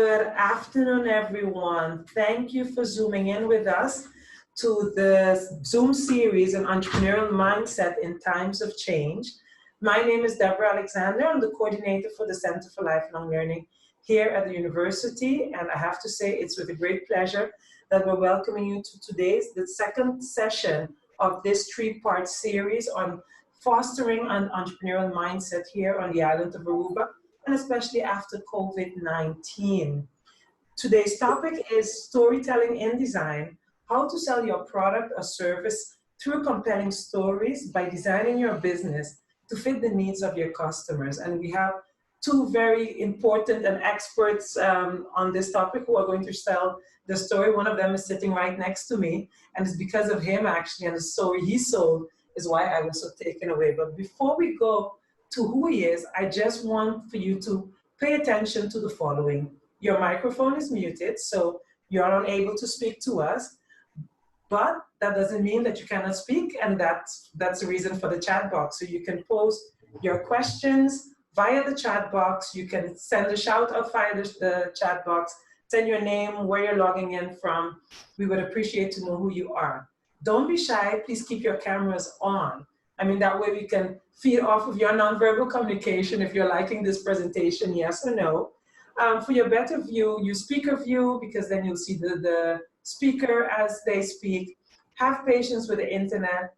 Good afternoon, everyone. Thank you for zooming in with us to the Zoom series on entrepreneurial mindset in times of change. My name is Deborah Alexander. I'm the coordinator for the Center for Lifelong Learning here at the university. And I have to say it's with a great pleasure that we're welcoming you to the second session of this three-part series on fostering an entrepreneurial mindset here on the island of Aruba, and especially after COVID-19. Today's topic is storytelling in design, how to sell your product or service through compelling stories by designing your business to fit the needs of your customers. And we have two very important and experts on this topic who are going to tell the story. One of them is sitting right next to me, and it's because of him actually, and the story he sold is why I was so taken away. But before we go to who he is, I just want for you to pay attention to the following. Your microphone is muted, so you're unable to speak to us, but that doesn't mean that you cannot speak, and that's the reason for the chat box. So you can post your questions via the chat box. You can send a shout out via the chat box, send your name, where you're logging in from. We would appreciate to know who you are. Don't be shy, please keep your cameras on. I mean, that way we can feed off of your nonverbal communication if you're liking this presentation, yes or no. For your better view, use speaker view, because then you'll see the speaker as they speak. Have patience with the internet.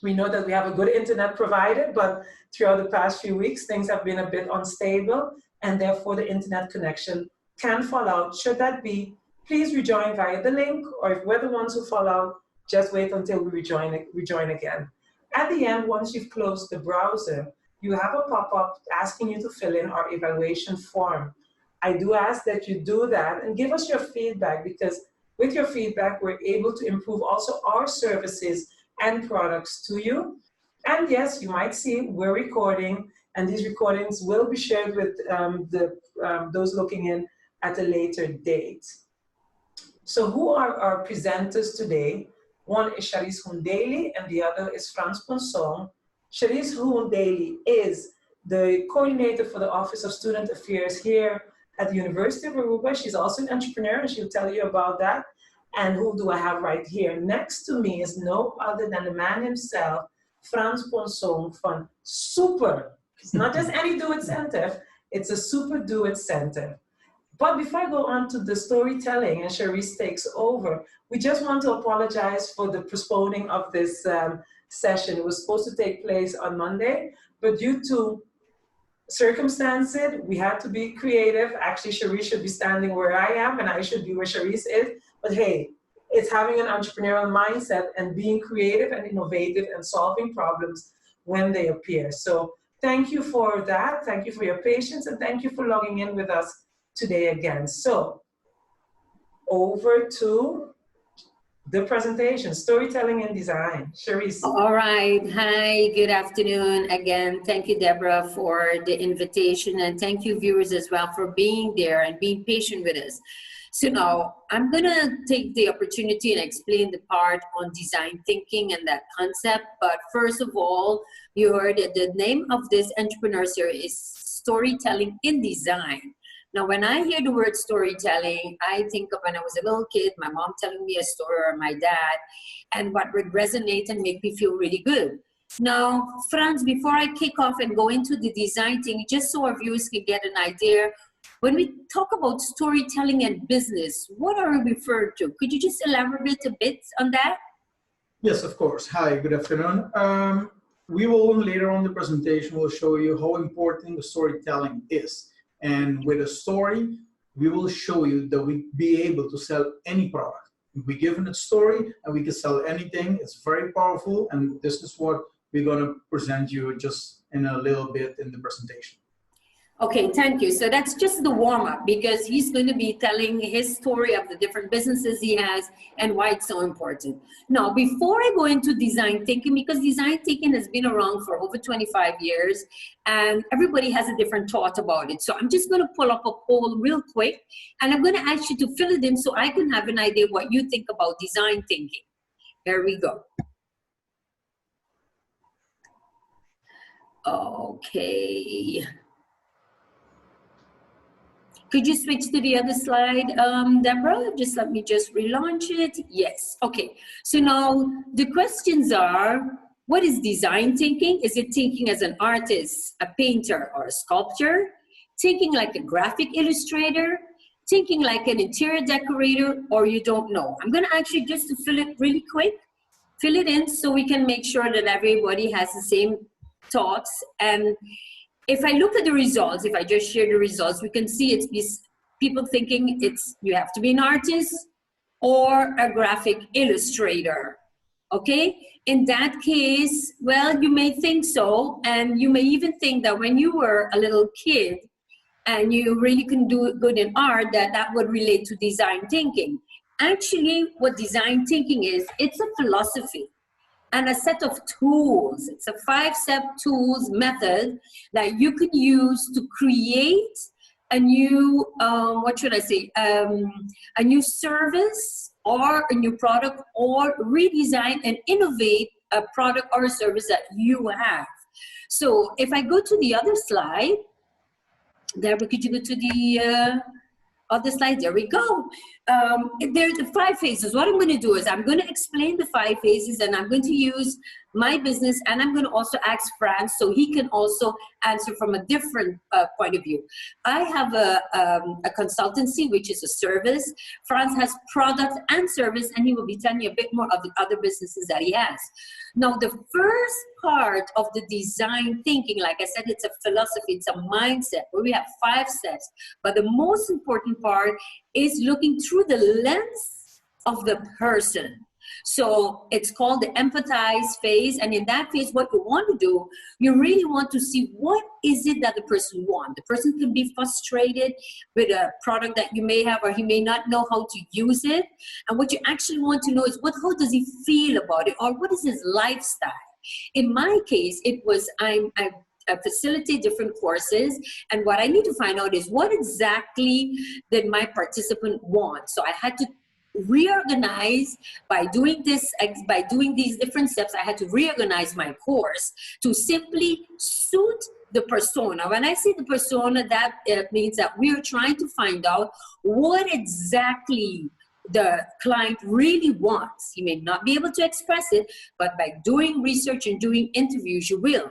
We know that we have a good internet provided, but throughout the past few weeks, things have been a bit unstable, and therefore the internet connection can fall out. Should that be, please rejoin via the link, or if we're the ones who fall out, just wait until we rejoin again. At the end, once you've closed the browser, you have a pop-up asking you to fill in our evaluation form. I do ask that you do that and give us your feedback, because with your feedback, we're able to improve also our services and products to you. And yes, you might see we're recording, and these recordings will be shared with those looking in at a later date. So who are our presenters today? One is Charisse Hoen, and the other is Frans Ponson. Charisse Hoen is the coordinator for the Office of Student Affairs here at the University of Aruba. She's also an entrepreneur, and she'll tell you about that. And who do I have right here? Next to me is no other than the man himself, Frans Ponson from Super. It's not just any do-it center, it's a super do-it center. But before I go on to the storytelling and Charisse takes over, we just want to apologize for the postponing of this session. It was supposed to take place on Monday, but due to circumstances, we had to be creative. Actually, Charisse should be standing where I am, and I should be where Charisse is. But hey, it's having an entrepreneurial mindset and being creative and innovative and solving problems when they appear. So thank you for that. Thank you for your patience, and thank you for logging in with us today again. So over to the presentation, storytelling and design. Charisse. All right. Hi, good afternoon. Again, thank you, Deborah, for the invitation, and thank you, viewers, as well, for being there and being patient with us. So now I'm going to take the opportunity and explain the part on design thinking and that concept. But first of all, you heard that the name of this entrepreneur series is Storytelling in Design. Now, when I hear the word storytelling, I think of when I was a little kid, my mom telling me a story, or my dad, and what would resonate and make me feel really good. Now, Frans, before I kick off and go into the design thing, just so our viewers can get an idea, when we talk about storytelling and business, what are we referring to? Could you just elaborate a bit on that? Yes, of course. Hi, good afternoon. We will later on the presentation, will show you how important the storytelling is. And with a story, we will show you that we be able to sell any product. We given a story and we can sell anything. It's very powerful. And this is what we're going to present you just in a little bit in the presentation. Okay, thank you. So that's just the warm-up, because he's going to be telling his story of the different businesses he has and why it's so important. Now, before I go into design thinking, because design thinking has been around for over 25 years and everybody has a different thought about it. So I'm just going to pull up a poll real quick, and I'm going to ask you to fill it in so I can have an idea what you think about design thinking. Here we go. Okay. Could you switch to the other slide, Deborah? Let me relaunch it. Yes, okay. So now the questions are, what is design thinking? Is it thinking as an artist, a painter, or a sculptor? Thinking like a graphic illustrator? Thinking like an interior decorator, or you don't know? I'm gonna actually just to fill it really quick, fill it in so we can make sure that everybody has the same thoughts. And if I look at the results, if I just share the results, we can see it's people thinking you have to be an artist or a graphic illustrator, okay? In that case, well, you may think so, and you may even think that when you were a little kid and you really can do good in art, that would relate to design thinking. Actually, what design thinking is, it's a philosophy and a set of tools. It's a 5-step tools method that you can use to create a new, a new service or a new product, or redesign and innovate a product or a service that you have. So if I go to the other slide, Deborah, could you go to the other slide? There we go. There's the 5 phases. What I'm going to do is I'm going to explain the 5 phases, and I'm going to use my business, and I'm going to also ask Frans so he can also answer from a different point of view. I have a consultancy, which is a service. Frans has product and service, and he will be telling you a bit more of the other businesses that he has. Now, the first part of the design thinking, like I said, it's a philosophy, it's a mindset where we have 5 steps. But the most important part is looking through the lens of the person. So it's called the empathize phase. And in that phase, what you want to do, you really want to see what is it that the person wants. The person can be frustrated with a product that you may have, or he may not know how to use it. And what you actually want to know is how does he feel about it, or what is his lifestyle? In my case, it was I facilitate different courses, and what I need to find out is what exactly did my participant want. So I had to reorganize by doing these different steps. I had to reorganize my course to simply suit the persona. When I say the persona, that means that we're trying to find out what exactly the client really wants. He may not be able to express it, but by doing research and doing interviews, you will.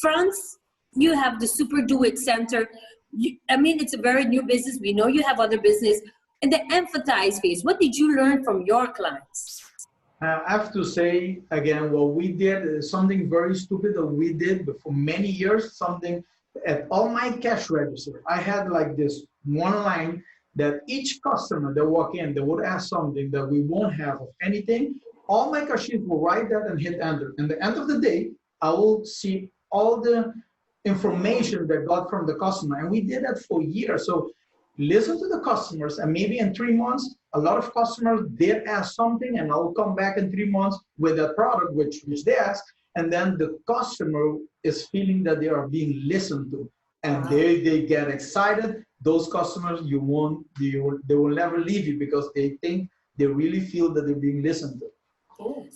Frans, you have the Super Do It Center. It's a very new business. We know you have other business. In the empathize phase, what did you learn from your clients? I have to say, again, what we did is something very stupid that we did for many years, something at all my cash register. I had like this one line that each customer that walk in, they would ask something that we won't have of anything. All my cashiers will write that and hit enter. And at the end of the day, I will see all the information that got from the customer. And we did that for years. So listen to the customers, and maybe in 3 months, a lot of customers did ask something, and I will come back in 3 months with a product which they asked, and then the customer is feeling that they are being listened to, and they get excited. Those customers, they will never leave you because they really feel that they're being listened to.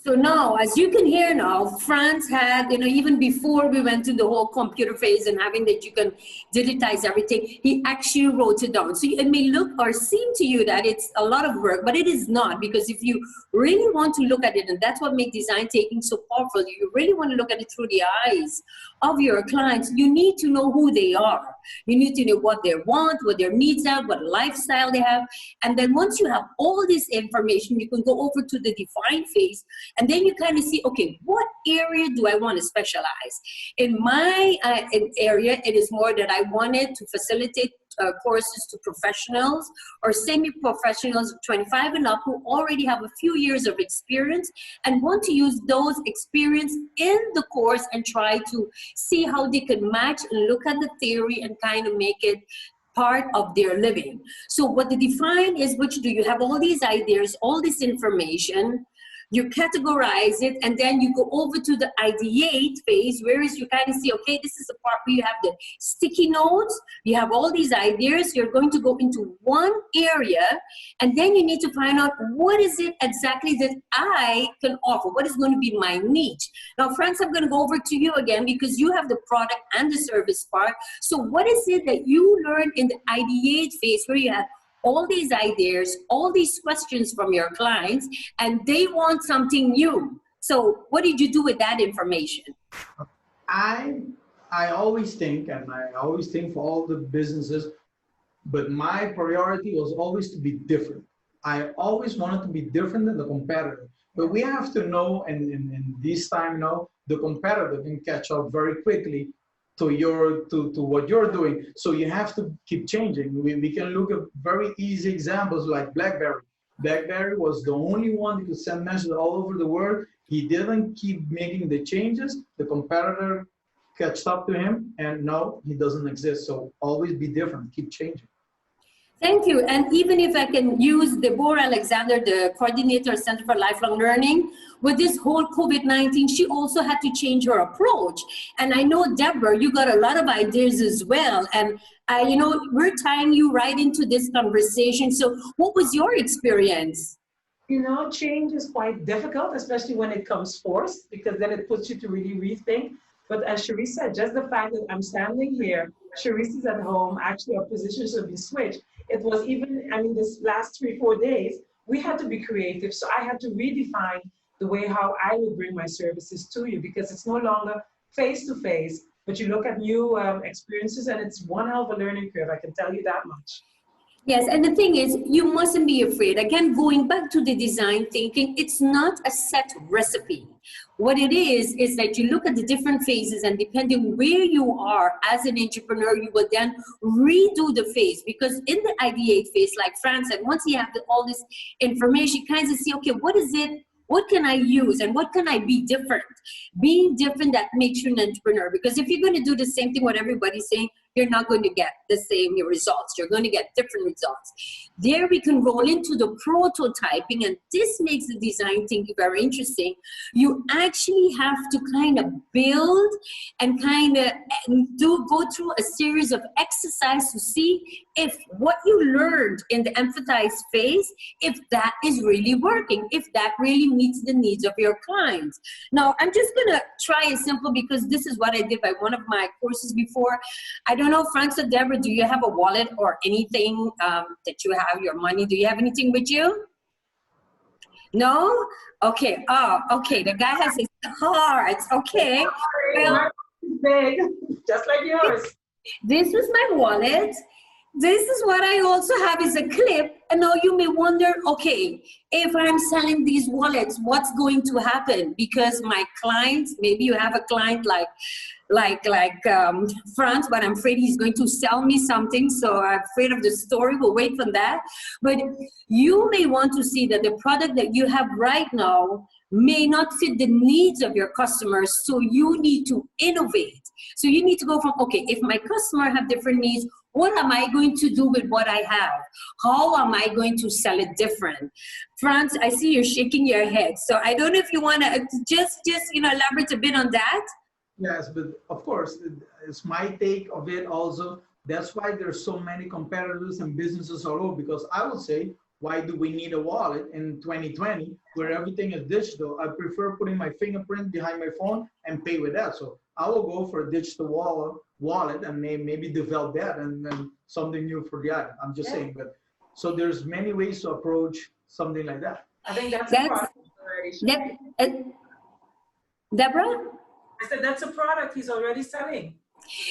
So now, as you can hear now, Frans had, even before we went to the whole computer phase and having that you can digitize everything, he actually wrote it down. So it may look or seem to you that it's a lot of work, but it is not, because if you really want to look at it, and that's what makes design thinking so powerful, you really want to look at it through the eyes of your clients. You need to know who they are. You need to know what they want, what their needs are, what lifestyle they have. And then once you have all this information, you can go over to the define phase. And then you kind of see, okay, what area do I want to specialize? In my area, it is more that I wanted to facilitate courses to professionals or semi-professionals 25 and up who already have a few years of experience and want to use those experience in the course and try to see how they can match and look at the theory and kind of make it part of their living. So what the define is, which do you have all these ideas, all this information. you categorize it, and then you go over to the ideate phase, whereas you kind of see, okay, this is the part where you have the sticky notes, you have all these ideas, you're going to go into one area, and then you need to find out what is it exactly that I can offer, what is going to be my niche. Now, Frans, I'm going to go over to you again because you have the product and the service part. So what is it that you learned in the ideate phase where you have all these ideas, all these questions from your clients, and they want something new? So what did you do with that information? I always think, and I always think for all the businesses, but my priority was always to be different. I always wanted to be different than the competitor. But we have to know, and in this time now, the competitor can catch up very quickly to what you're doing. So you have to keep changing. We can look at very easy examples like BlackBerry. BlackBerry was the only one that could send messages all over the world. He didn't keep making the changes. The competitor catched up to him, and now he doesn't exist. So always be different, keep changing. Thank you. And even if I can use Deborah Alexander, the coordinator, Center for Lifelong Learning, with this whole COVID-19, she also had to change her approach. And I know, Deborah, you got a lot of ideas as well. And, we're tying you right into this conversation. So what was your experience? Change is quite difficult, especially when it comes forced, because then it puts you to really rethink. But as Charisse said, just the fact that I'm standing here, Charisse is at home, actually our positions have been switched. It was even, this last 3-4 days, we had to be creative. So I had to redefine the way how I would bring my services to you, because it's no longer face-to-face, but you look at new experiences, and it's one hell of a learning curve, I can tell you that much. Yes, and the thing is, you mustn't be afraid. Again, going back to the design thinking, it's not a set recipe. What it is that you look at the different phases, and depending where you are as an entrepreneur, you will then redo the phase. Because in the ideate phase, like Frans said, once you have all this information, you kind of see, okay, what is it? What can I use, and what can I be different? Being different, that makes you an entrepreneur. Because if you're going to do the same thing what everybody's saying, you're not going to get the same results. You're going to get different results. There we can roll into the prototyping, and this makes the design thinking very interesting. You actually have to kind of build and go through a series of exercises to see if what you learned in the empathize phase, if that is really working, if that really meets the needs of your clients. Now, I'm just going to try it simple, because this is what I did by one of my courses before. I don't know, Frans or Deborah, do you have a wallet or anything that you have your money? Do you have anything with you? No? Okay. Oh, okay. The guy has his cards. Okay. Well, big, just like yours. This was my wallet. This is what I also have is a clip. And now you may wonder, okay, if I'm selling these wallets, what's going to happen? Because my clients, maybe you have a client like Frans, but I'm afraid he's going to sell me something. So I'm afraid of the story. We'll wait for that. But you may want to see that the product that you have right now may not fit the needs of your customers. So you need to innovate. So you need to go from, okay, if my customer have different needs, what am I going to do with what I have? How am I going to sell it different? Frans, I see you're shaking your head. So I don't know if you want to just elaborate a bit on that. Yes, but of course, it's my take of it also. That's why there's so many competitors and businesses all over, because I would say, why do we need a wallet in 2020 where everything is digital? I prefer putting my fingerprint behind my phone and pay with that. So I will go for a digital wallet and maybe develop that and then something new for the item. I'm just saying, but so there's many ways to approach something like that. I think that's a product. Deborah? I said that's a product he's already selling.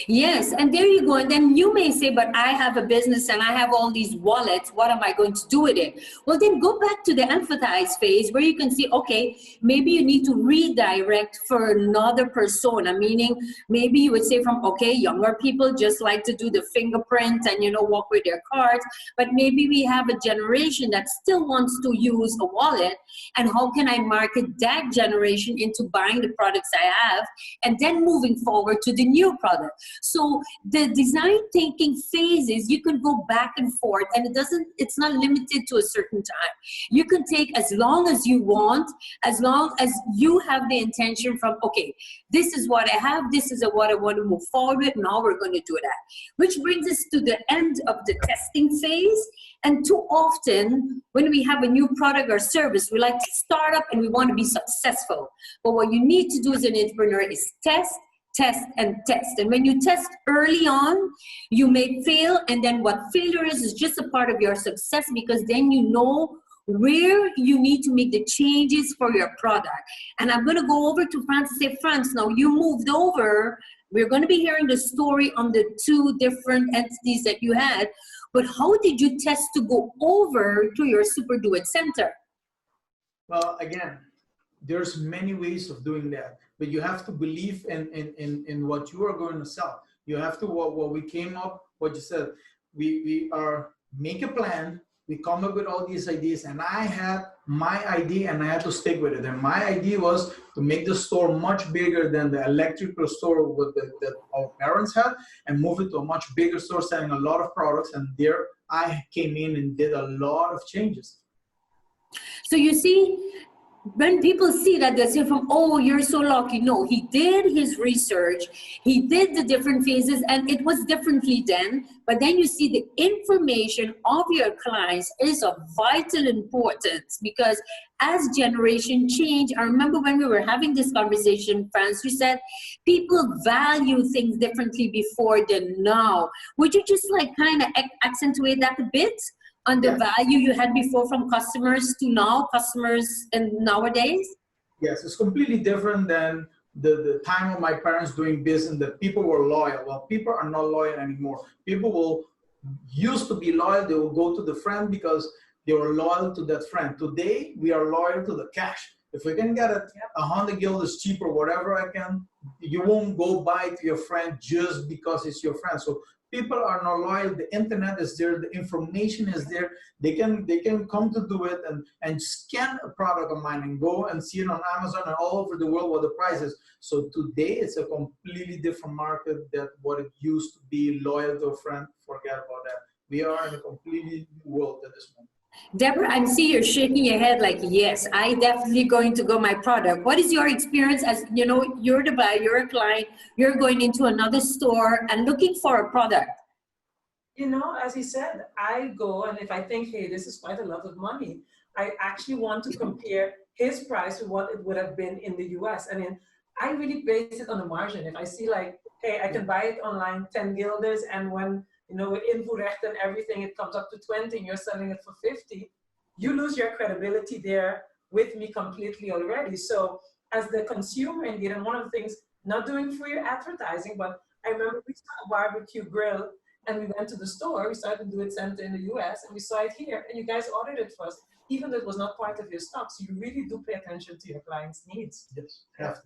Yes, and there you go. And then you may say, but I have a business and I have all these wallets. What am I going to do with it? Well, then go back to the empathize phase where you can see, okay, maybe you need to redirect for another persona, meaning maybe you would say from, okay, younger people just like to do the fingerprint and, walk with their cards. But maybe we have a generation that still wants to use a wallet. And how can I market that generation into buying the products I have and then moving forward to the new product? it. So the design thinking phases, you can go back and forth, and it's not limited to a certain time. You can take as long as you want, as long as you have the intention from, okay, this is what I have, this is what I want to move forward with, now we're going to do that. Which brings us to the end of the testing phase. And too often, when we have a new product or service, we like to start up and we want to be successful. But what you need to do as an entrepreneur is test, test, and test. And when you test early on, you may fail. And then what failure is just a part of your success, because then you know where you need to make the changes for your product. And I'm going to go over to Frans and say, Frans, now you moved over. We're going to be hearing the story on the two different entities that you had. But how did you test to go over to your Super Do It Center? Well, again, there's many ways of doing that, but you have to believe in what you are going to sell. You have to, what we came up, what you said, we are make a plan. We come up with all these ideas, and I had my idea and I had to stick with it. And my idea was to make the store much bigger than the electrical store that our parents had, and move it to a much bigger store selling a lot of products. And there I came in and did a lot of changes. So you see, when people see that, they say from, oh, you're so lucky. No, he did his research. He did the different phases, and it was differently then. But then you see the information of your clients is of vital importance, because as generation change, I remember when we were having this conversation, Frans, you said people value things differently before than now. Would you just like kind of accentuate that a bit? On the value you had before from customers to now, customers and nowadays? Yes, it's completely different than the time of my parents doing business, that people were loyal. Well, people are not loyal anymore. People used to be loyal. They will go to the friend because they were loyal to that friend. Today, we are loyal to the cash. If we can get 100 guilders cheaper, whatever I can, you won't go buy to your friend just because it's your friend. So people are not loyal. The internet is there. The information is there. They can come to do it and scan a product of mine and go and see it on Amazon and all over the world what the price is. So today it's a completely different market than what it used to be. Loyal to a friend, forget about that. We are in a completely new world at this moment. Deborah, I see you're shaking your head like, yes, I definitely going to go my product. What is your experience as, you know, you're the buyer, you're a client, you're going into another store and looking for a product? You know, as he said, I go, and if I think, hey, this is quite a lot of money, I actually want to compare his price with what it would have been in the US. I mean, I really base it on the margin. If I see like, hey, I can buy it online, 10 guilders, and when, you know, with invoerrecht and everything, it comes up to 20 and you're selling it for 50, you lose your credibility there with me completely already. So as the consumer, indeed, and one of the things, not doing free advertising, but I remember we saw a barbecue grill and we went to the store, we saw the Do It Center in the US, and we saw it here, and you guys ordered it for us, even though it was not part of your stock. So you really do pay attention to your clients' needs. Yes, have to.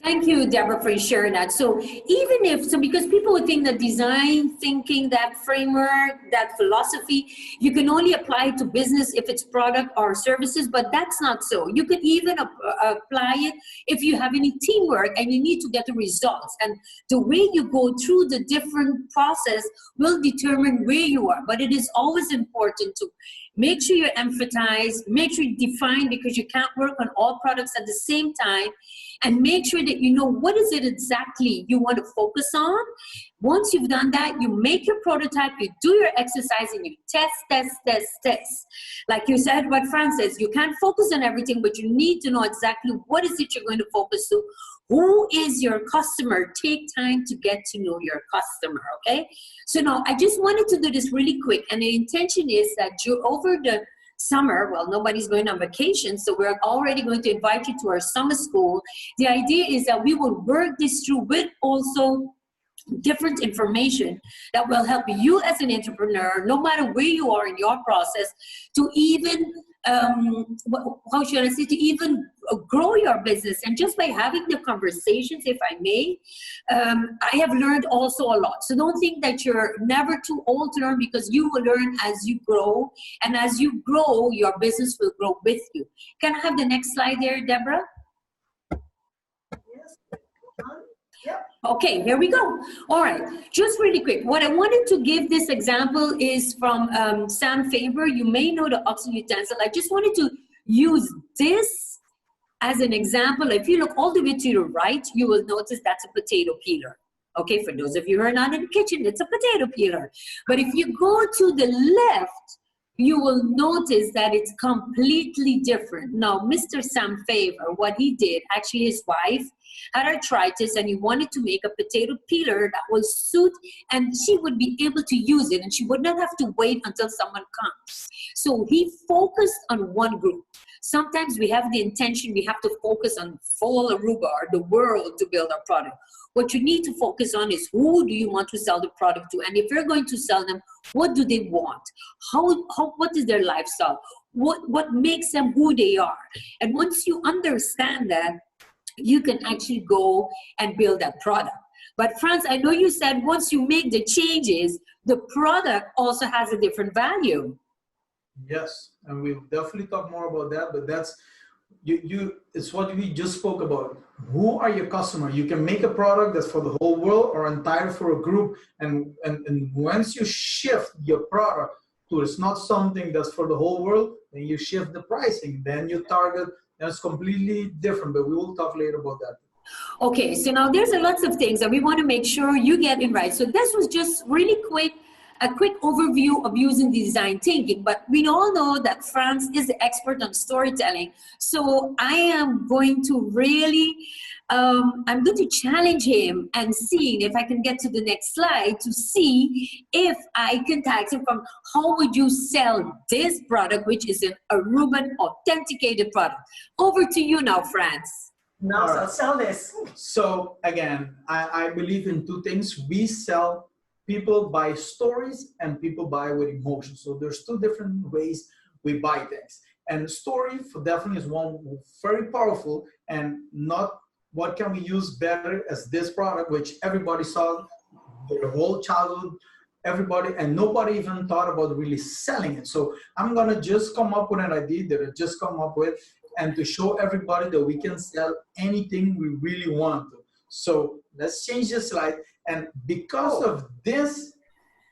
Thank you, Deborah, for sharing that. So even if, because people would think that design thinking, that framework, that philosophy, you can only apply to business if it's product or services, but that's not so. You could even apply it if you have any teamwork and you need to get the results. And the way you go through the different process will determine where you are. But it is always important to make sure you empathize, make sure you define, because you can't work on all products at the same time, and make sure that you know what is it exactly you want to focus on. Once you've done that, you make your prototype, you do your exercise, and you test. Like you said, what Frans says, you can't focus on everything, but you need to know exactly what is it you're going to focus to. Who is your customer? Take time to get to know your customer, okay? So now, I just wanted to do this really quick, and the intention is that over the summer, well, nobody's going on vacation, so we're already going to invite you to our summer school. The idea is that we will work this through with also different information that will help you as an entrepreneur, no matter where you are in your process, to even how should I say, to even grow your business. And just by having the conversations, if I may, I have learned also a lot. So don't think that you're never too old to learn, because you will learn as you grow. And as you grow, your business will grow with you. Can I have the next slide there, Deborah? Yes. Yeah. Okay, here we go. All right, just really quick. What I wanted to give this example is from Sam Faber. You may know the oxygen utensil. I just wanted to use this as an example. If you look all the way to the right, you will notice that's a potato peeler. Okay, for those of you who are not in the kitchen, it's a potato peeler. But if you go to the left, you will notice that it's completely different. Now, Mr. Sam Faber, what he did, actually his wife had arthritis and he wanted to make a potato peeler that will suit and she would be able to use it and she would not have to wait until someone comes. So he focused on one group. Sometimes we have the intention, we have to focus on full Aruba or the world to build our product. What you need to focus on is who do you want to sell the product to? And if you're going to sell them, what do they want? What is their lifestyle? What makes them who they are? And once you understand that, you can actually go and build that product. But Frans, I know you said once you make the changes, the product also has a different value. Yes, and we'll definitely talk more about that, but that's it's what we just spoke about. Who are your customers? You can make a product that's for the whole world or entire for a group, and once you shift your product to it's not something that's for the whole world, then you shift the pricing, then you target, that's completely different, but we will talk later about that. Okay, so now there's a lots of things that we want to make sure you get in right. So this was just really quick, a quick overview of using design thinking, but we all know that Frans is the expert on storytelling. So I am going to really, I'm going to challenge him and see if I can get to the next slide to see if I can tax him from how would you sell this product, which is an Aruban authenticated product. Over to you now, Frans. Now, All right. sell this. So again, I believe in two things. We sell, people buy stories and people buy with emotion. So there's two different ways we buy things. And the story for definitely is one very powerful, and not what can we use better as this product, which everybody saw their whole childhood, everybody, and nobody even thought about really selling it. So I'm gonna just come up with an idea that I just come up with, and to show everybody that we can sell anything we really want to. So let's change the slide. And because of this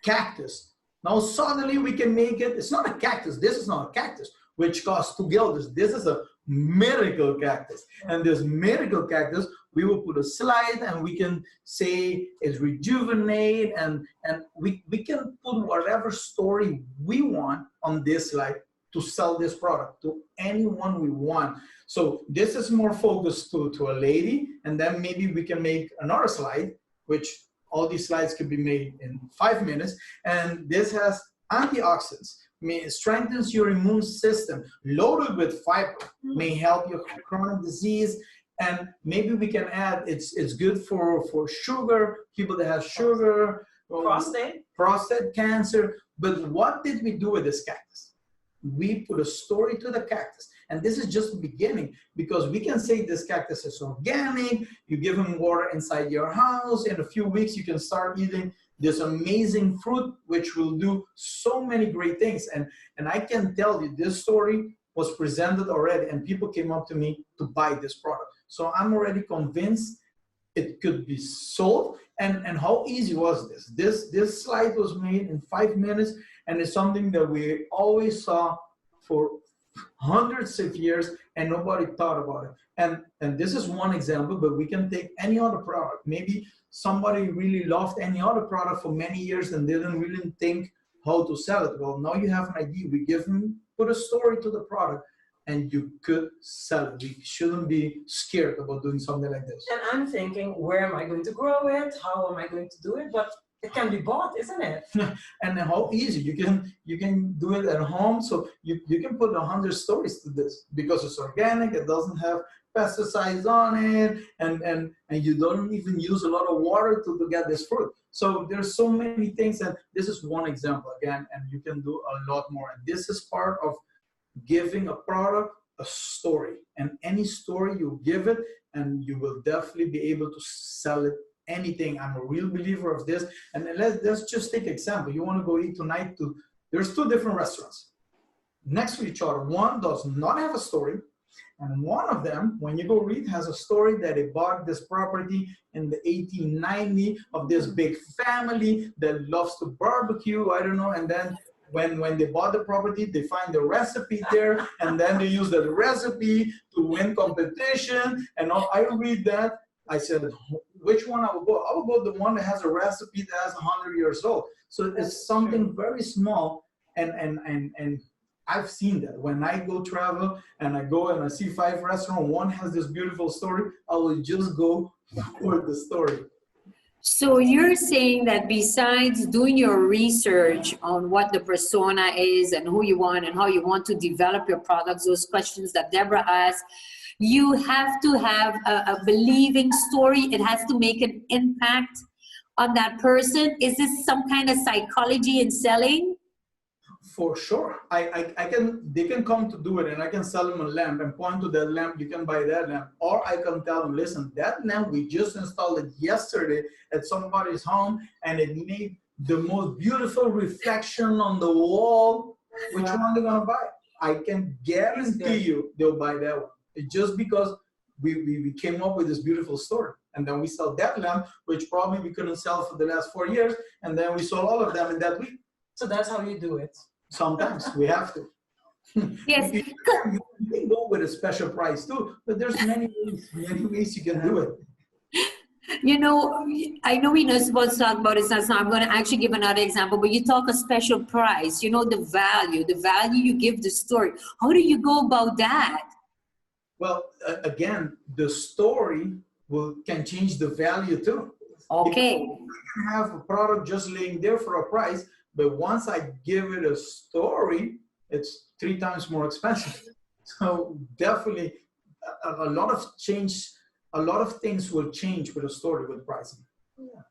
cactus, now suddenly we can make it, it's not a cactus, this is not a cactus, which costs $2. This is a miracle cactus. And this miracle cactus, we will put a slide and we can say it's rejuvenate, and we can put whatever story we want on this slide to sell this product to anyone we want. So this is more focused to a lady, and then maybe we can make another slide, which all these slides could be made in 5 minutes. And this has antioxidants, strengthens your immune system, loaded with fiber, may help your chronic disease. And maybe we can add, it's good for sugar, people that have sugar, prostate cancer. But what did we do with this cactus? We put a story to the cactus. And this is just the beginning, because we can say this cactus is organic, you give them water inside your house, in a few weeks you can start eating this amazing fruit, which will do so many great things. And I can tell you, this story was presented already, and people came up to me to buy this product. So I'm already convinced it could be sold. And how easy was this? This slide was made in 5 minutes, and it's something that we always saw for hundreds of years and nobody thought about it. And this is one example, but we can take any other product. Maybe somebody really loved any other product for many years and didn't really think how to sell it. Well, now you have an idea. We give them, put a story to the product, and you could sell it. We shouldn't be scared about doing something like this. And I'm thinking, where am I going to grow it? How am I going to do it? But it can be bought, isn't it? And how easy you can do it at home. So you can put 100 stories to this, because it's organic, it doesn't have pesticides on it, and you don't even use a lot of water to get this fruit. So there's so many things, and this is one example again, and you can do a lot more. And this is part of giving a product a story, and any story you give it, and you will definitely be able to sell it anything. I'm a real believer of this. And then let's just take example. You want to go eat tonight there's 2 different restaurants next to each other. One does not have a story, And one of them, when you go read, has a story that they bought this property in the 1890 of this big family that loves to barbecue, I don't know, and then when they bought the property, they find the recipe there, and then they use the recipe to win competition. And all. I read that, I said, which one I will go? I will go the one that has a recipe that has 100 years old. So it's something very small, and I've seen that. When I go travel and I go and I see 5 restaurants, one has this beautiful story, I will just go for the story. So you're saying that besides doing your research on what the persona is and who you want and how you want to develop your products, those questions that Deborah asked, you have to have a believing story. It has to make an impact on that person. Is this some kind of psychology in selling? For sure. They can come to do it, and I can sell them a lamp and point to that lamp, you can buy that lamp. Or I can tell them, listen, that lamp, we just installed it yesterday at somebody's home, and it made the most beautiful reflection on the wall. Which one they're gonna buy? I can guarantee you they'll buy that one. It's just because we came up with this beautiful story. And then we sell that lamp, which probably we couldn't sell for the last 4 years, and then we sold all of them in that week. So that's how you do it. Sometimes we have to. Yes. You can go with a special price too, but there's many ways you can do it. You know, I know we're not supposed to talk about it, so I'm going to actually give another example, but you talk a special price, you know, the value you give the story. How do you go about that? Well, again, the story can change the value too. Okay. You can have a product just laying there for a price, but once I give it a story, it's 3 times more expensive. So definitely a lot of things will change with a story, with pricing. Yeah.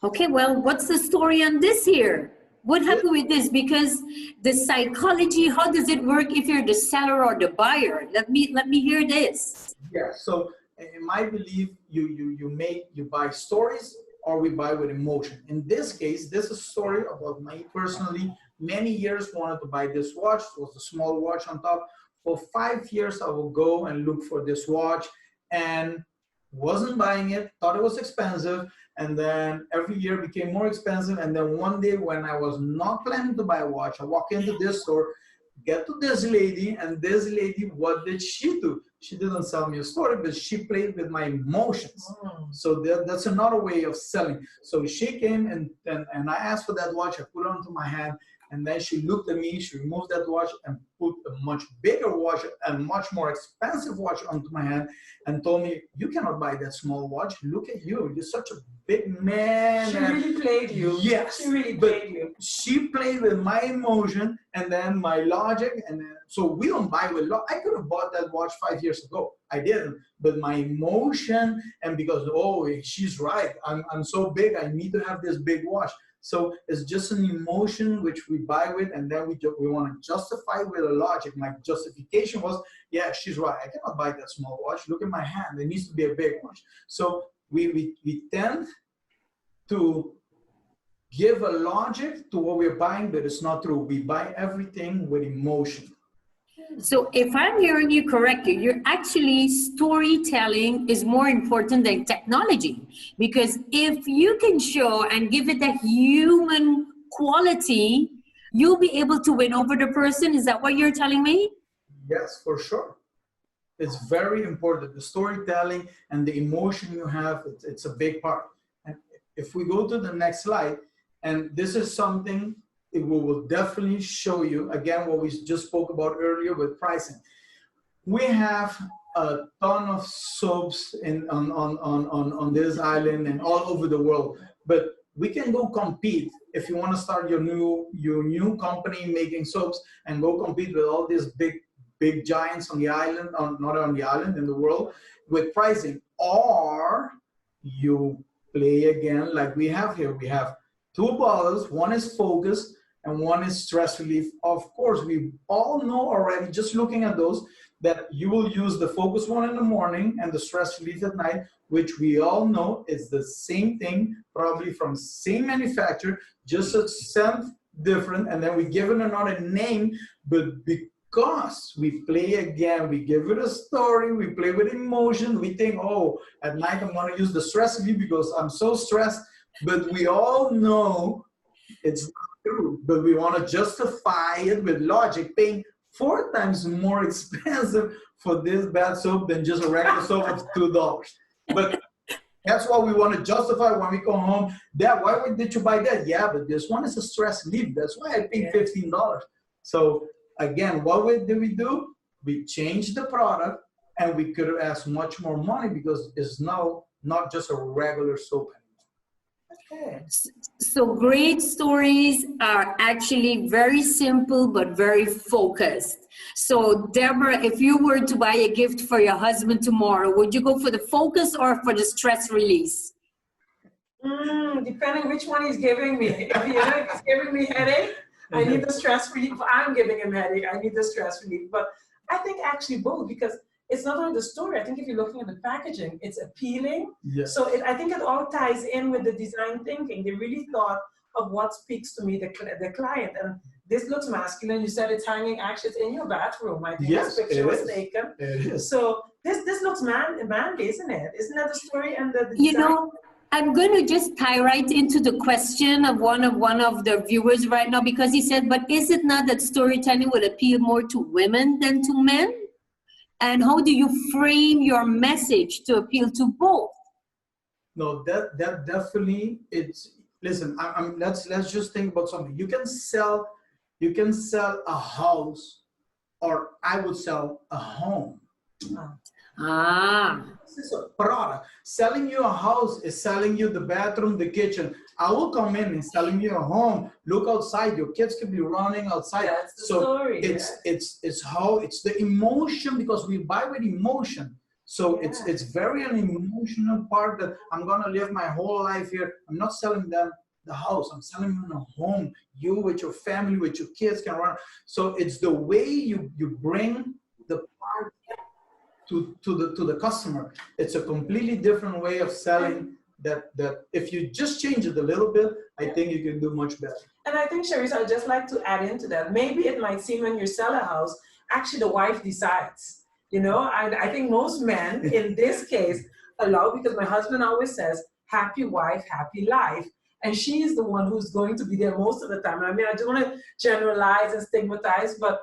Okay, well, what's the story on this here? What happened with this? Because the psychology, how does it work if you're the seller or the buyer? Let me hear this. Yeah, so in my belief, you buy stories, or we buy with emotion. In this case, this is a story about me personally. Many years wanted to buy this watch. It was a small watch on top. For 5 years, I will go and look for this watch and wasn't buying it, thought it was expensive. And then every year became more expensive. And then one day when I was not planning to buy a watch, I walk into this store, get to this lady, and this lady, what did she do? She didn't sell me a story, but she played with my emotions. So that's another way of selling. So she came and I asked for that watch, I put it onto my hand, and then she looked at me, she removed that watch and put a much bigger watch and much more expensive watch onto my hand and told me, you cannot buy that small watch. Look at you, you're such a big man. She really played you. Yes. She really played you. She played with my emotion and then my logic. And then, so we don't buy with logic. I could have bought that watch 5 years ago. I didn't. But my emotion, and because, oh, she's right. I'm so big, I need to have this big watch. So it's just an emotion which we buy with, and then we want to justify with a logic. My justification was, yeah, she's right. I cannot buy that small watch. Look at my hand. It needs to be a big watch. So we tend to give a logic to what we're buying, but it's not true. We buy everything with emotion. So if I'm hearing you correctly, you're actually storytelling is more important than technology, because if you can show and give it a human quality, you'll be able to win over the person. Is that what you're telling me? Yes, for sure. It's very important. The storytelling and the emotion you have, it's a big part. And if we go to the next slide, and this is something it will definitely show you, again, what we just spoke about earlier with pricing. We have a ton of soaps on this island and all over the world, but we can go compete if you want to start your new company making soaps and go compete with all these big giants on the island, not on the island, in the world, with pricing. Or you play again like we have here. We have 2 bottles, one is focus and one is stress relief. Of course, we all know already, just looking at those, that you will use the focus one in the morning and the stress relief at night, which we all know is the same thing, probably from same manufacturer, just a scent different, and then we give it another name, but because we play again, we give it a story, we play with emotion, we think, oh, at night I'm going to use the stress relief because I'm so stressed. But we all know it's not true. But we want to justify it with logic, paying 4 times more expensive for this bad soap than just a regular soap of $2. But that's what we want to justify when we go home. Dad, why did you buy that? Yeah, but this one is a stress relief. That's why I paid $15. So again, what did we do? We changed the product, and we could have asked much more money because it's now not just a regular soap anymore. Okay. So great stories are actually very simple but very focused. So Deborah, if you were to buy a gift for your husband tomorrow, would you go for the focus or for the stress release? Depending which one he's giving me. If he's giving me headache, I need the stress relief. If I'm giving him headache, I need the stress relief. But I think actually both, because it's not only the story. I think if you're looking at the packaging, it's appealing. Yes. So I think it all ties in with the design thinking. They really thought of what speaks to me, the client. And this looks masculine. You said it's hanging, actually it's in your bathroom. I think Yes, this picture it was is. taken. It is. So this looks manly, isn't it? Isn't that the story and the You design? know, I'm going to just tie right into the question of one of the viewers right now, because he said, but is it not that storytelling would appeal more to women than to men? And how do you frame your message to appeal to both? No, that definitely, it's, listen, let's just think about something. You can sell a house, or I would sell a home. This is a product. Selling you a house is selling you the bathroom, the kitchen. I will come in and selling you a home. Look outside. Your kids could be running outside. That's the so story. it's the emotion, because we buy with emotion. So it's very an emotional part that I'm gonna live my whole life here. I'm not selling them the house. I'm selling them a home. You with your family, with your kids can run. So it's the way you bring the part to the customer. It's a completely different way of selling that if you just change it a little bit, I think you can do much better. And I think, Charisse, I'd just like to add into that. Maybe it might seem when you sell a house, actually the wife decides. You know, I think most men in this case allow, because my husband always says, happy wife, happy life. And she is the one who's going to be there most of the time. I mean, I don't want to generalize and stigmatize, but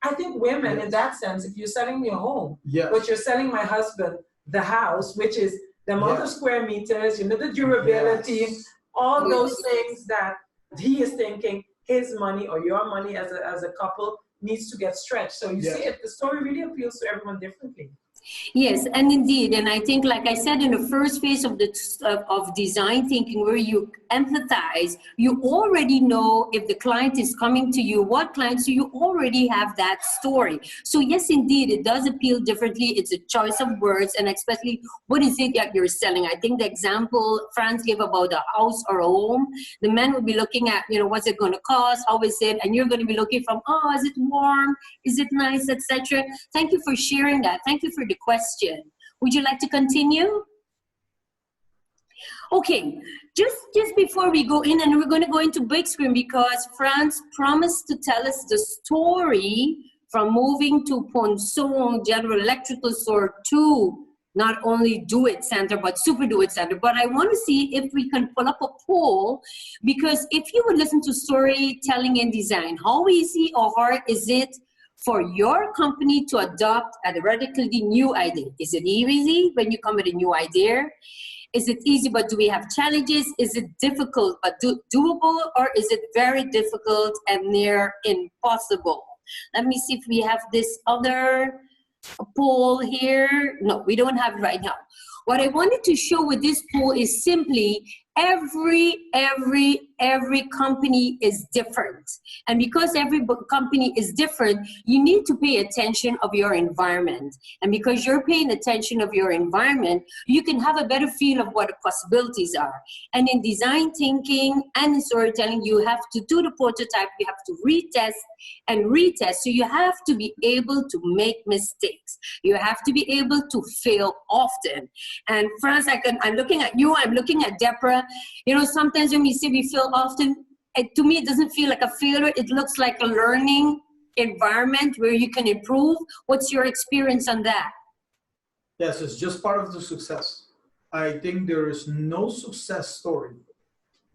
I think women, in that sense, if you're selling me a home, but you're selling my husband the house, which is the amount of square meters, you know, the durability, all those things that he is thinking his money or your money as a couple needs to get stretched. So you see it, the story really appeals to everyone differently. Yes, and indeed, and I think, like I said, in the first phase of design thinking, where you empathize, you already know if the client is coming to you, what client, so you already have that story. So yes, indeed, it does appeal differently. It's a choice of words, and especially what is it that you're selling. I think the example Frans gave about a house or a home, the man would be looking at, you know, what's it going to cost, how is it, and you're going to be looking from, oh, is it warm, is it nice, etc. Thank you for sharing that. Thank you for the question. Would you like to continue? Okay, just before we go in, and we're going to go into big screen because Frans promised to tell us the story from moving to Ponson General Electrical Store to not only Do It Center, but Super Do It Center. But I want to see if we can pull up a poll, because if you would listen to storytelling and design, how easy or hard is it for your company to adopt a radically new idea? Is it easy when you come with a new idea? Is it easy, but do we have challenges? Is it difficult but doable, or is it very difficult and near impossible? Let me see if we have this other poll here. No, we don't have it right now. What I wanted to show with this poll is simply every company is different. And because every company is different, you need to pay attention of your environment. And because you're paying attention of your environment, you can have a better feel of what the possibilities are. And in design thinking and in storytelling, you have to do the prototype, you have to retest and retest. So you have to be able to make mistakes. You have to be able to fail often. And Frans, I'm looking at you, I'm looking at Deborah. You know, sometimes when we say we fail often, to me, it doesn't feel like a failure. It looks like a learning environment where you can improve? What's your experience on that? Yes, it's just part of the success. I think there is no success story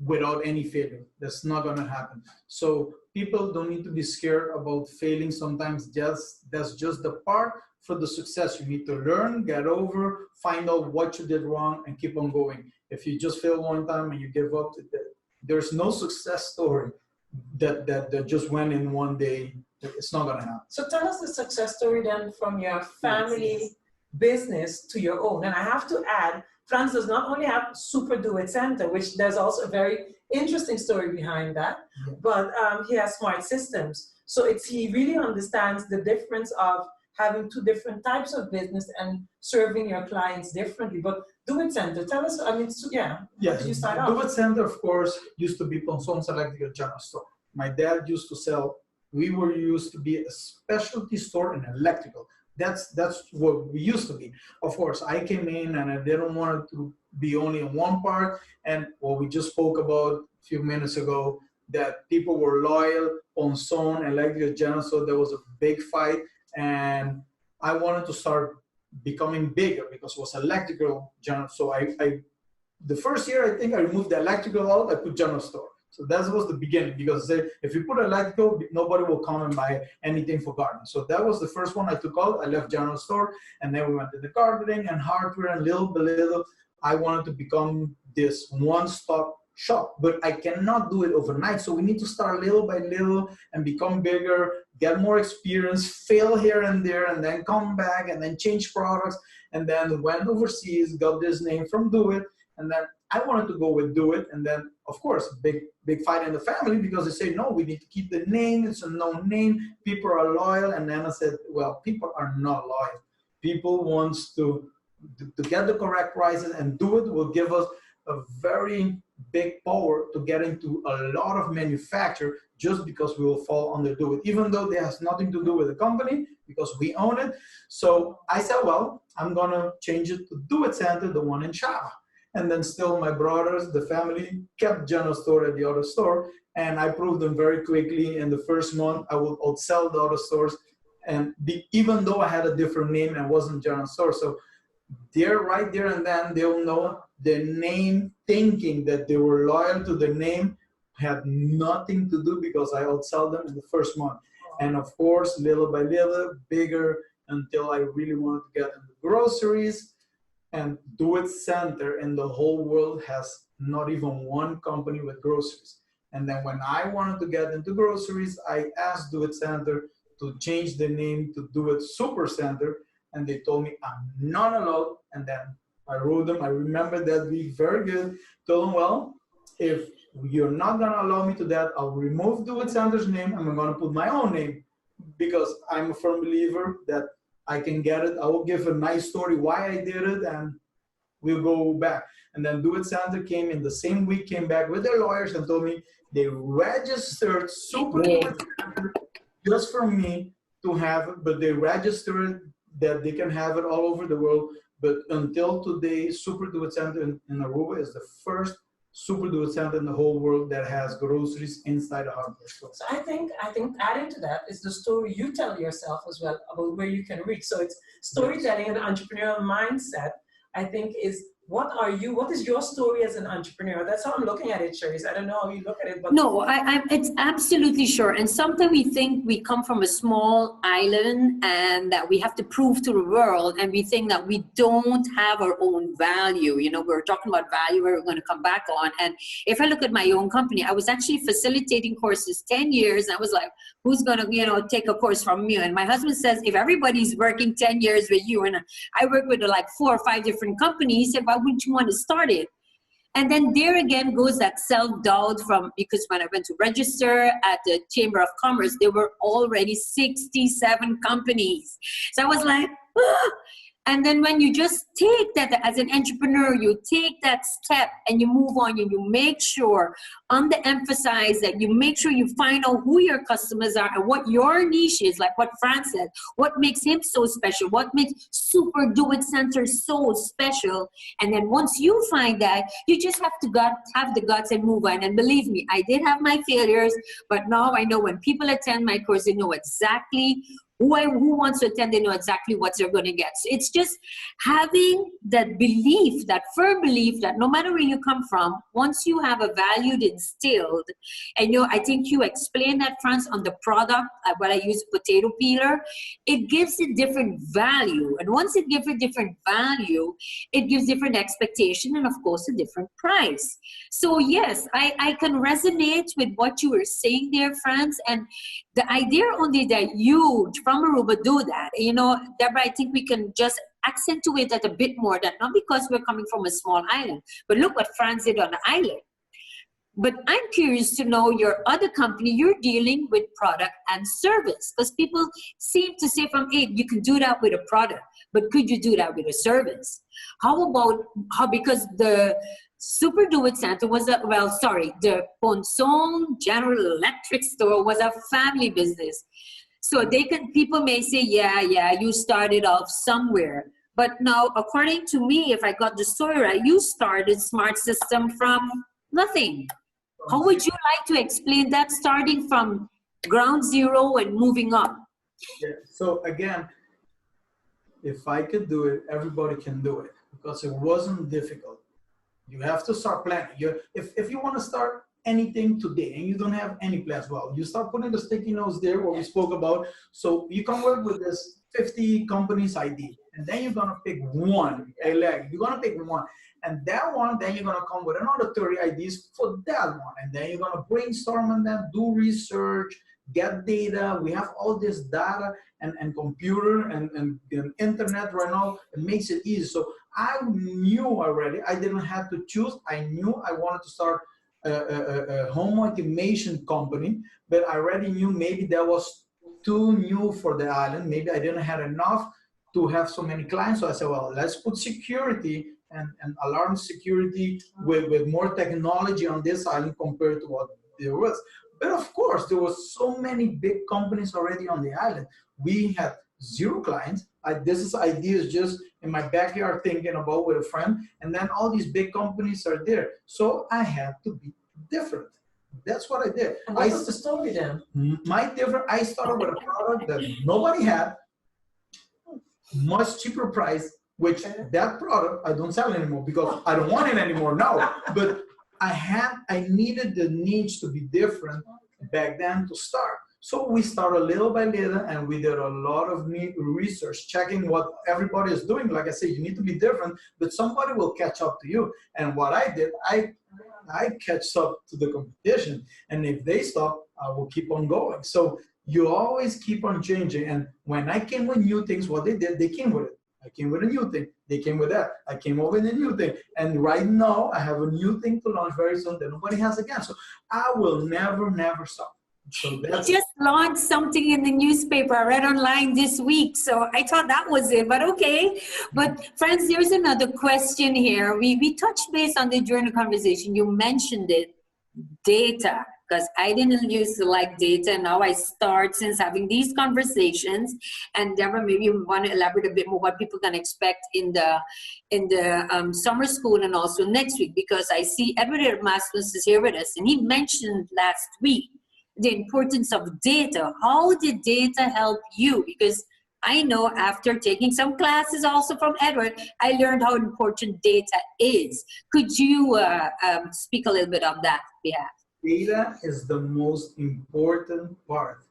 without any failure. That's not going to happen. So people don't need to be scared about failing. Sometimes that's just the part for the success. You need to learn, get over, find out what you did wrong, and keep on going. If you just fail one time and you give up, there's no success story that just went in one day. It's not going to happen. So tell us the success story then from your family business to your own. And I have to add, Frans does not only have Super Do It Center, which there's also a very interesting story behind that, but he has smart systems. So he really understands the difference of having two different types of business and serving your clients differently. But Do It Center, tell us, I mean, how did you start off? Do It Center, of course, used to be Ponson's electrical general store. My dad used to sell, we were used to be a specialty store in electrical. That's what we used to be. Of course, I came in and I didn't want it to be only in one part. And what we just spoke about a few minutes ago, that people were loyal, Ponson, electrical general, so there was a big fight. And I wanted to start becoming bigger because it was electrical general. So the first year, I think I removed the electrical out, I put general store. So that was the beginning, because if you put electrical, nobody will come and buy anything for gardening. So that was the first one I took out. I left general store, and then we went to the gardening and hardware, and little by little, I wanted to become this one-stop shop. But I cannot do it overnight. So we need to start little by little and become bigger, get more experience, fail here and there, and then come back and then change products. And then went overseas, got this name from Do It, and then I wanted to go with Do It, and then, of course, big fight in the family, because they say, no, we need to keep the name. It's a known name. People are loyal. And then I said, well, people are not loyal. People want to get the correct prices, and Do It will give us a very big power to get into a lot of manufacture, just because we will fall under Do It, even though it has nothing to do with the company, because we own it. So I said, well, I'm going to change it to Do It Center, the one in Chava. And then still my brothers, the family, kept general store at the other store. And I proved them very quickly. In the first month, I would outsell the other stores. And even though I had a different name and wasn't general store. So they're right there, and then they'll know the name, thinking that they were loyal to the name, had nothing to do, because I outsell them in the first month. And of course, little by little, bigger, until I really wanted to get into groceries. And Do It Center in the whole world has not even one company with groceries. And then when I wanted to get into groceries, I asked Do It Center to change the name to Do It Super Center. And they told me I'm not allowed. And then I wrote them. I remember that week very good. Told them, well, if you're not going to allow me to that, I'll remove Do It Center's name. I'm going to put my own name, because I'm a firm believer that I can get it. I will give a nice story why I did it, and we'll go back. And then Do It Center came in the same week, came back with their lawyers and told me they registered Super Do It Center just for me to have it, but they registered that they can have it all over the world. But until today, Super Do It Center in Aruba is the first Super Do It Center in the whole world that has groceries inside a hardware store. So I think adding to that is the story you tell yourself as well about where you can reach. So it's storytelling and entrepreneurial mindset, I think, is what is your story as an entrepreneur? That's how I'm looking at it, Charisse. I don't know how you look at it, but no, it's absolutely sure. And sometimes we think we come from a small island and that we have to prove to the world, and we think that we don't have our own value. You know, we're talking about value, we're going to come back on. And if I look at my own company, I was actually facilitating courses 10 years. And I was like, who's going to, take a course from me? And my husband says, if everybody's working 10 years with you, and I work with like 4 or 5 different companies, he said, why wouldn't you want to start it? And then there again goes that self-doubt because when I went to register at the Chamber of Commerce, there were already 67 companies. So I was like, And then when you just take that as an entrepreneur, you take that step and you move on and you make sure, underemphasize that you make sure you find out who your customers are and what your niche is, like what Frans said, what makes him so special, what makes Super Do It Center so special. And then once you find that, you just have to have the guts and move on. And believe me, I did have my failures, but now I know when people attend my course, they know exactly who wants to attend, they know exactly what they're going to get. So it's just having that belief, that firm belief that no matter where you come from, once you have a value instilled, and I think you explained that, Frans, on the product, when I use potato peeler, it gives it different value. And once it gives a different value, it gives different expectation and, of course, a different price. So, yes, I can resonate with what you were saying there, Frans, and the idea only that you from Aruba do that, Deborah, I think we can just accentuate that a bit more, that not because we're coming from a small island, but look what Frans did on the island. But I'm curious to know your other company, you're dealing with product and service, because people seem to say from it, you can do that with a product, but could you do that with a service? Because the Super Do It Center was the Ponson General Electric store was a family business. So people may say, yeah, you started off somewhere. But now, according to me, if I got the story right, you started Smart System from nothing. How would you like to explain that, starting from ground zero and moving up? Yeah. So again, if I could do it, everybody can do it, because it wasn't difficult. You have to start planning. If you want to start anything today and you don't have any plans, well, you start putting the sticky notes there, what we spoke about. So you can work with this 50 companies ID, and then you're going to pick one. You're going to pick one. And that one, then you're going to come with another 30 IDs for that one. And then you're going to brainstorm on them, do research, get data. We have all this data and computer and internet right now. It makes it easy. So I knew already, I didn't have to choose. I knew I wanted to start a home automation company, but I already knew maybe that was too new for the island. Maybe I didn't have enough to have so many clients. So I said, well, let's put security and alarm security with more technology on this island compared to what there was. But of course, there was so many big companies already on the island. We had 0 clients. This idea is just in my backyard thinking about with a friend, and then all these big companies are there. So I had to be different. That's what I did. And what was the story then? I started with a product that nobody had, much cheaper price, which that product I don't sell anymore because I don't want it anymore now. But I needed the niche to be different back then to start. So we started little by little, and we did a lot of research, checking what everybody is doing. Like I said, you need to be different, but somebody will catch up to you. And what I did, I catch up to the competition. And if they stop, I will keep on going. So you always keep on changing. And when I came with new things, what they did, they came with it. I came with a new thing. They came with that. I came over with a new thing. And right now, I have a new thing to launch very soon that nobody has again. So I will never stop. So you just launched something in the newspaper. I read online this week. So I thought that was it, but okay. But Frans, there's another question here. We touched base on it during the conversation. You mentioned it, data. Because I didn't used to like data. Now I start since having these conversations. And Deborah, maybe you want to elaborate a bit more what people can expect in the summer school and also next week. Because I see Edward Erasmus is here with us, and he mentioned last week the importance of data. How did data help you? Because I know after taking some classes also from Edward, I learned how important data is. Could you speak a little bit on that behalf? Data is the most important part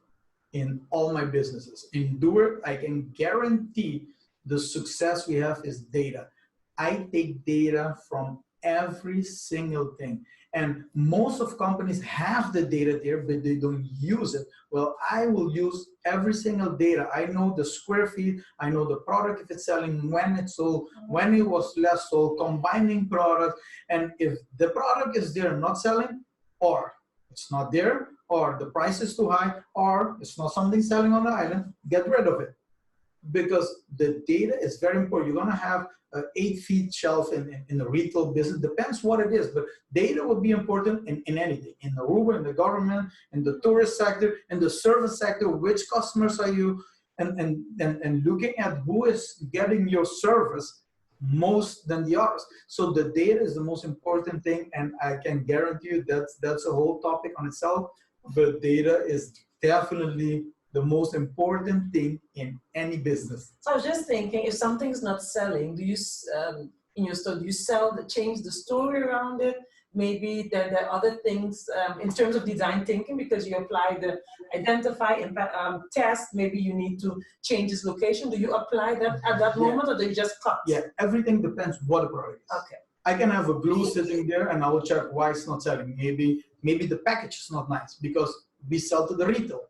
in all my businesses. In Doer, I can guarantee the success we have is data. I take data from every single thing. And most of companies have the data there, but they don't use it. Well, I will use every single data. I know the square feet. I know the product, if it's selling, when it's sold, when it was last sold, combining products. And if the product is there not selling, or it's not there, or the price is too high, or it's not something selling on the island, get rid of it. because the data is very important. You're going to have an 8 feet shelf in the retail business. Depends what it is, but data will be important in anything. In Aruba, in the government, in the tourist sector, in the service sector, which customers are you, and looking at who is getting your service most than the others. So the data is the most important thing, and I can guarantee you that's a whole topic on itself, but data is definitely the most important thing in any business. So I was just thinking, if something's not selling, do you in your store, do you change the story around it? Maybe there are other things in terms of design thinking, because you apply the identify, test, maybe you need to change its location. Do you apply that at that moment, or do you just cut? Yeah, everything depends what the product is. Okay. I can have a glue sitting there and I will check why it's not selling. Maybe the package is not nice because we sell to the retail.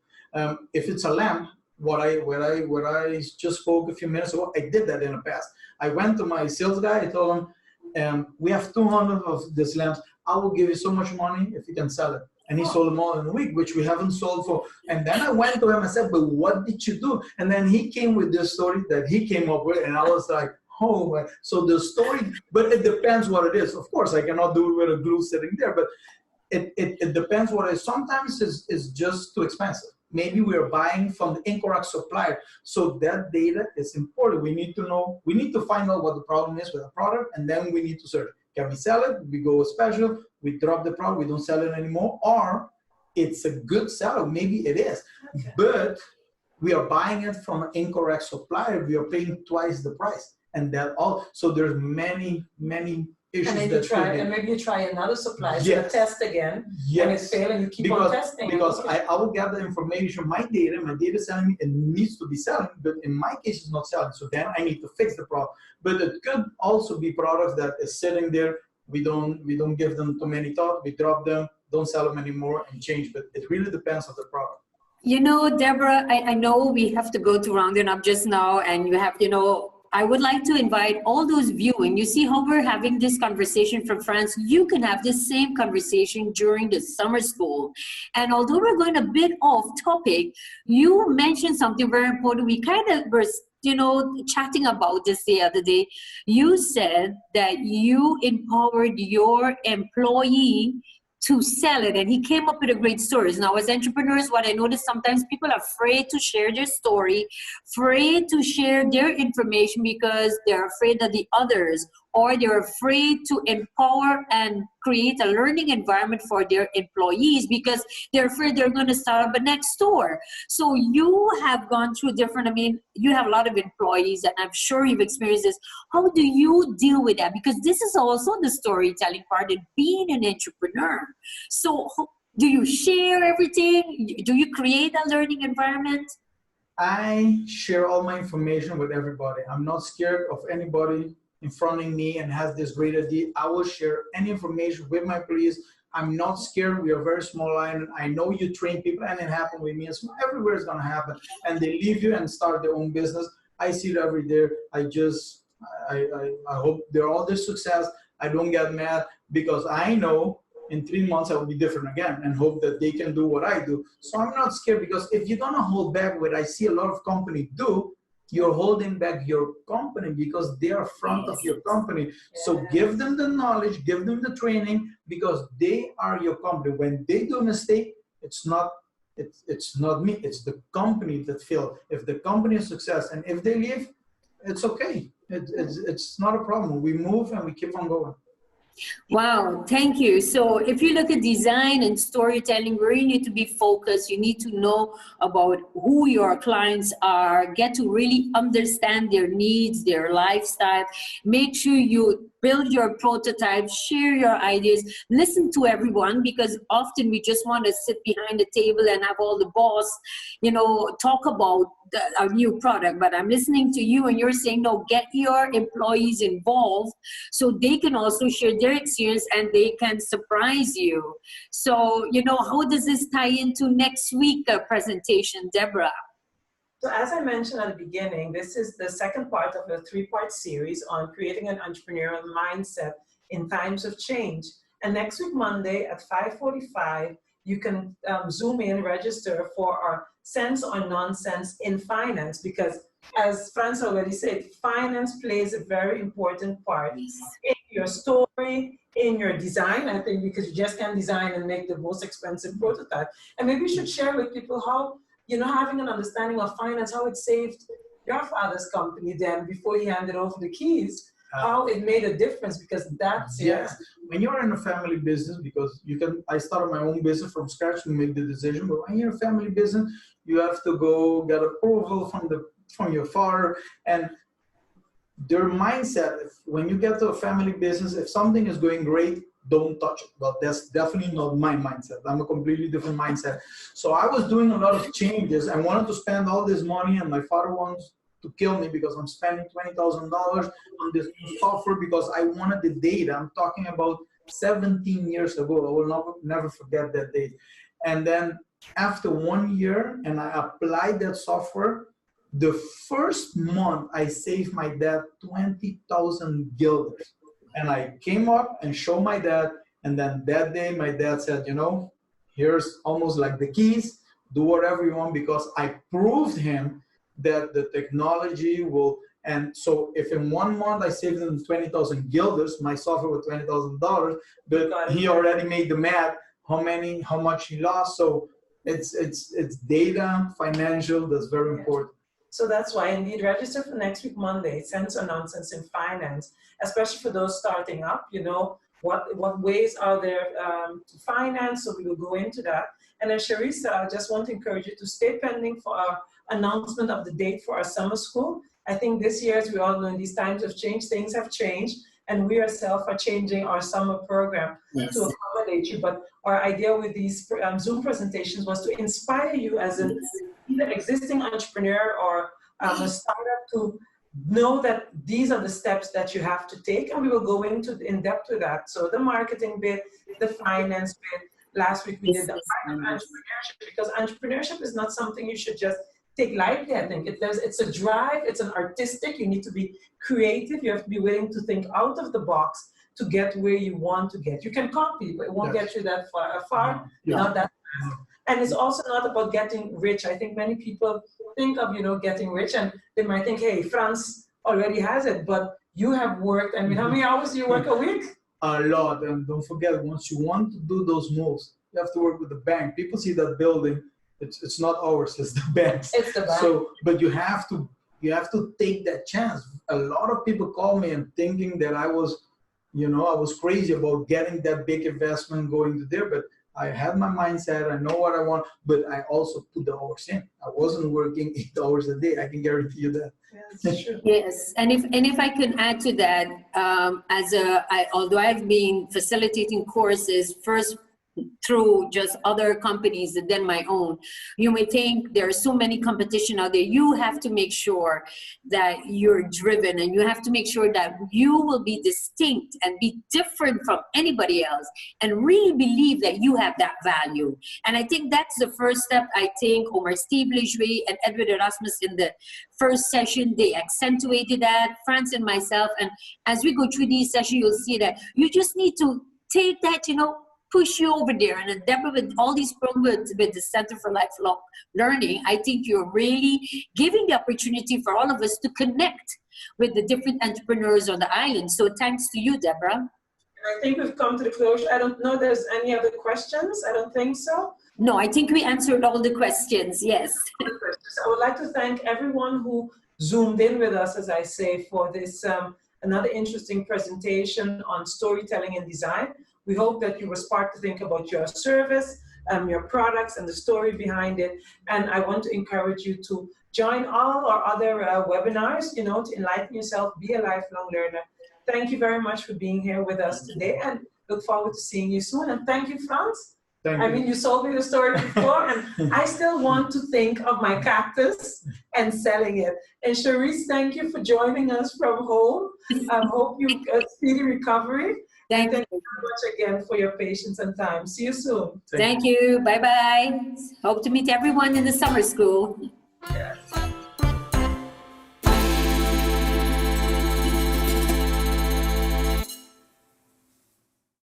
If it's a lamp, what I just spoke a few minutes ago, I did that in the past. I went to my sales guy, I told him, we have 200 of these lamps. I will give you so much money if you can sell it. And he sold them all in a week, which we haven't sold for. And then I went to him and said, but what did you do? And then he came with this story that he came up with, and I was like, oh, so the story, but it depends what it is. Of course, I cannot do it with a glue sitting there, but it depends what it is. Sometimes it's just too expensive. Maybe we're buying from the incorrect supplier. So that data is important. We need to know, we need to find out what the problem is with the product, and then we need to search. Can we sell it? We go special, we drop the product, we don't sell it anymore, or it's a good seller. Maybe it is, but we are buying it from an incorrect supplier. We are paying twice the price, and that all. So there's many issues. And then you try, and maybe you try another supplier, so you test again, and it's failed, and you keep on testing. Because I will get the information, my data is telling me it needs to be selling, but in my case it's not selling. So then I need to fix the problem. But it could also be products that is sitting there. We don't give them too many thought. We drop them, don't sell them anymore, and change. But it really depends on the product. You know, Deborah, I know we have to go to rounding up just now, and you have, I would like to invite all those viewing. You see how we're having this conversation from France. You can have this same conversation during the summer school. And although we're going a bit off topic, you mentioned something very important. We kind of were, chatting about this the other day. You said that you empowered your employee to sell it, and he came up with a great stories. Now, as entrepreneurs, what I notice sometimes people are afraid to share their story, afraid to share their information because they're afraid that the others, or they're afraid to empower and create a learning environment for their employees because they're afraid they're going to start up a next store. So you have gone through you have a lot of employees, and I'm sure you've experienced this. How do you deal with that? Because this is also the storytelling part of being an entrepreneur. So do you share everything? Do you create a learning environment? I share all my information with everybody. I'm not scared of anybody in front of me and has this great idea. I will share any information with my employees. I'm not scared. We are very small line. I know you train people, and it happened with me. It's everywhere is gonna happen. And they leave you and start their own business. I see it every day. I hope they're all their success. I don't get mad because I know in 3 months I will be different again, and hope that they can do what I do. So I'm not scared, because if you're gonna hold back what I see a lot of companies do, you're holding back your company because they are front of your company. So give them the knowledge, give them the training, because they are your company. When they do a mistake, it's not me, it's the company that failed. If the company is success, and if they leave, it's okay. It's not a problem. We move and we keep on going. Wow, thank you. So if you look at design and storytelling, where you need to be focused, you need to know about who your clients are, get to really understand their needs, their lifestyle, make sure you build your prototype, share your ideas, listen to everyone, because often we just want to sit behind the table and have all the boss, talk about a new product. But I'm listening to you and you're saying, no, get your employees involved so they can also share their experience and they can surprise you. So, how does this tie into next week presentation, Deborah? So as I mentioned at the beginning, this is the second part of a 3-part series on creating an entrepreneurial mindset in times of change. And next week, Monday at 5:45, you can Zoom in, register for our Sense or Nonsense in Finance, because as Frans already said, finance plays a very important part Yes. in your story, in your design, I think, because you just can't design and make the most expensive prototype. And maybe you should share with people how, having an understanding of finance, how it saved your father's company then before he handed over the keys, how it made a difference, because that's, When you're in a family business, because I started my own business from scratch to make the decision, but when you're in a family business, you have to go get approval from your father, and their mindset, when you get to a family business, if something is going great, don't touch it. Well, that's definitely not my mindset. I'm a completely different mindset. So I was doing a lot of changes. I wanted to spend all this money, and my father wants to kill me because I'm spending $20,000 on this new software because I wanted the data. I'm talking about 17 years ago. I will never forget that date. And then after 1 year, and I applied that software, the first month I saved my dad 20,000 guilders. And I came up and showed my dad. And then that day, my dad said, here's almost like the keys, do whatever you want, because I proved him that the technology will. And so if in 1 month I saved him 20,000 guilders, my software was $20,000, but he already made the math, how much he lost. So it's data, financial, that's very important. So that's why indeed register for next week Monday, Sense or Nonsense in Finance, especially for those starting up, what ways are there to finance, so we will go into that. And then Charisse, I just want to encourage you to stay pending for our announcement of the date for our summer school. I think this year, as we all know, in these times of change, things have changed, and we ourselves are changing our summer program to accommodate you. But our idea with these Zoom presentations was to inspire you as an either existing entrepreneur or a startup to know that these are the steps that you have to take, and we will go in depth with that. So the marketing bit, the finance bit. Last week we did the entrepreneurship, because entrepreneurship is not something you should just take lightly. I think it's a drive, it's an artistic, you need to be creative, you have to be willing to think out of the box to get where you want to get. You can copy, but it won't get you that far, not that fast. And it's also not about getting rich. I think many people think of, getting rich, and they might think, hey, Frans already has it, but you have worked, I mean, how many hours do you work a week? A lot, and don't forget, once you want to do those moves, you have to work with the bank. People see that building, it's not ours, it's the bank's. It's the bank. So, but you have to take that chance. A lot of people call me and thinking that I was crazy about getting that big investment going to there, but I had my mindset, I know what I want, but I also put the hours in. I wasn't working 8 hours a day, I can guarantee you that. Yes, true. Yes, and if I can add to that, although I've been facilitating courses first through just other companies than my own, you may think there are so many competition out there. You have to make sure that you're driven, and you have to make sure that you will be distinct and be different from anybody else, and really believe that you have that value. And I think that's the first step. I think Steve Lejeune and Edward Erasmus in the first session, they accentuated that, Frans and myself. And as we go through these sessions, you'll see that you just need to take that, push you over there. And Deborah, with all these programs with the Center for Lifelong Learning, I think you're really giving the opportunity for all of us to connect with the different entrepreneurs on the island. So thanks to you, Deborah. I think we've come to the closure. I don't know if there's any other questions. I don't think so. No, I think we answered all the questions, yes. I would like to thank everyone who Zoomed in with us, as I say, for this another interesting presentation on storytelling and design. We hope that you were sparked to think about your service, your products, and the story behind it. And I want to encourage you to join all our other webinars, to enlighten yourself, be a lifelong learner. Thank you very much for being here with us today, and look forward to seeing you soon. And thank you, Frans. I mean, you sold me the story before, and I still want to think of my cactus and selling it. And Charisse, thank you for joining us from home. I hope you get speedy recovery. Thank you very much again for your patience and time. See you soon. Thank you. Bye-bye. Hope to meet everyone in the summer school. Yeah.